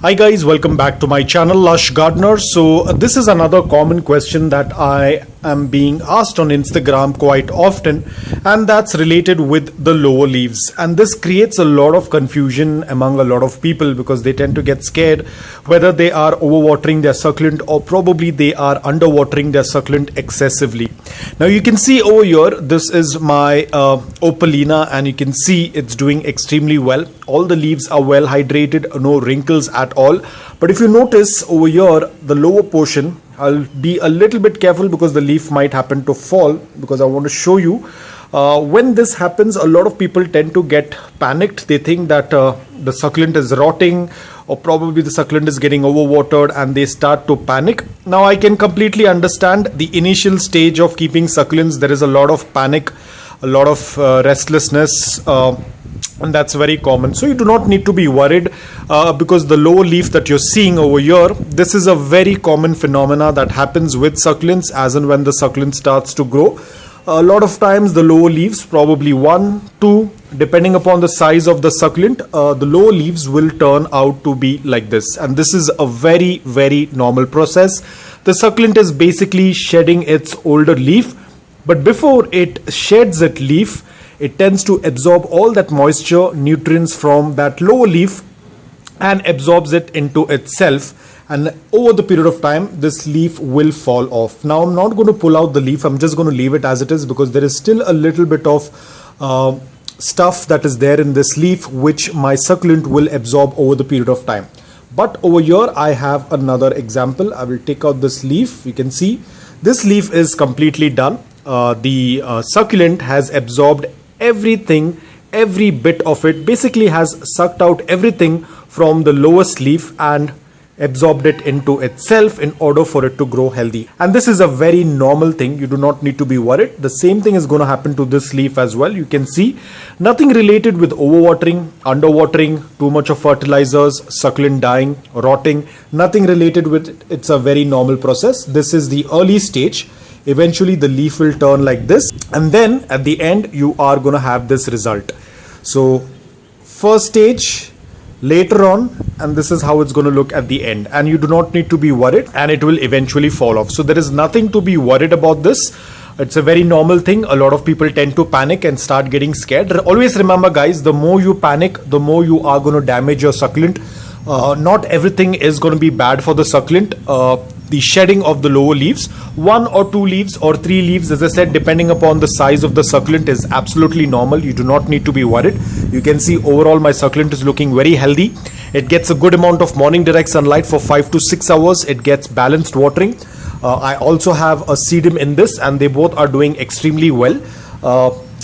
Hi guys, welcome back to my channel Lush Gardener. So this is another common question that I am being asked on Instagram quite often, and that's related with the lower leaves. And this creates a lot of confusion among a lot of people because they tend to get scared whether they are overwatering their succulent or probably they are underwatering their succulent excessively. Now you can see over here, this is my opalina, and you can see it's doing extremely well. All the leaves are well hydrated, no wrinkles at all. But if you notice over here, the lower portion, I'll be a little bit careful because the leaf might happen to fall, because I want to show you when this happens, a lot of people tend to get panicked. They think that the succulent is rotting, or probably the succulent is getting overwatered, and they start to panic. Now I can completely understand the initial stage of keeping succulents. There is a lot of panic, a lot of restlessness, and that's very common. So you do not need to be worried because the lower leaf that you're seeing over here, this is a very common phenomena that happens with succulents as and when the succulent starts to grow. A lot of times the lower leaves, probably 1, 2, depending upon the size of the succulent, the lower leaves will turn out to be like this. And this is a very, very normal process. The succulent is basically shedding its older leaf, but before it sheds its leaf, it tends to absorb all that moisture, nutrients from that lower leaf and absorbs it into itself. And over the period of time, this leaf will fall off. Now I'm not going to pull out the leaf. I'm just going to leave it as it is because there is still a little bit of stuff that is there in this leaf which my succulent will absorb over the period of time. But over here I have another example. I will take out this leaf. You can see this leaf is completely done. The succulent has absorbed everything, every bit of it, basically has sucked out everything from the lowest leaf and absorbed it into itself in order for it to grow healthy. And this is a very normal thing. You do not need to be worried. The same thing is going to happen to this leaf as well. You can see nothing related with overwatering, underwatering, too much of fertilizers, succulent dying, rotting, nothing related with it. It's a very normal process. This is the early stage. Eventually the leaf will turn like this, and then at the end you are going to have this result. So first stage, later on, and this is how it's going to look at the end. And you do not need to be worried, and it will eventually fall off. So there is nothing to be worried about this. It's a very normal thing. A lot of people tend to panic and start getting scared. Always remember guys, the more you panic, the more you are going to damage your succulent. Not everything is going to be bad for the succulent. The shedding of the lower leaves, 1 or 2 leaves or 3 leaves, as I said, depending upon the size of the succulent, is absolutely normal. You do not need to be worried. You can see overall my succulent is looking very healthy. It gets a good amount of morning direct sunlight for 5 to 6 hours. It gets balanced watering. I also have a sedum in this, and they both are doing extremely well.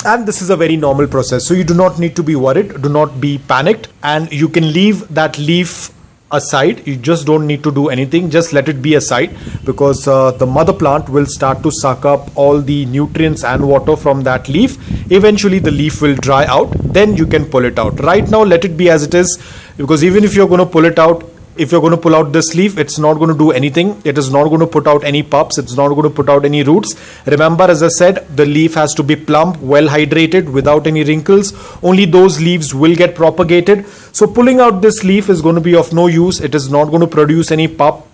And this is a very normal process. So you do not need to be worried. Do not be panicked, and you can leave that leaf aside. You just don't need to do anything. Just let it be aside, because the mother plant will start to suck up all the nutrients and water from that leaf. Eventually the leaf will dry out, then you can pull it out. Right now let it be as it is, because even if you're going to pull it out, if you're going to pull out this leaf, it's not going to do anything. It is not going to put out any pups. It's not going to put out any roots. Remember, as I said, the leaf has to be plump, well hydrated, without any wrinkles. Only those leaves will get propagated. So pulling out this leaf is going to be of no use. It is not going to produce any pup.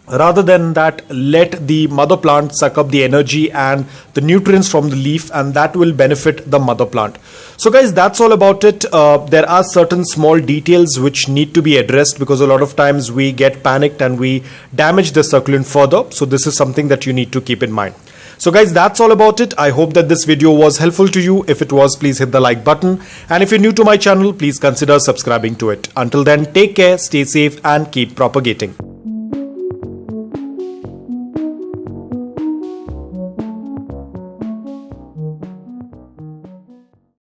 Rather than that, let the mother plant suck up the energy and the nutrients from the leaf, and that will benefit the mother plant. So guys, that's all about it. There are certain small details which need to be addressed, because a lot of times we get panicked and we damage the succulent further. So this is something that you need to keep in mind. So guys, that's all about it. I hope that this video was helpful to you. If it was, please hit the like button. And if you're new to my channel, please consider subscribing to it. Until then, take care, stay safe, and keep propagating.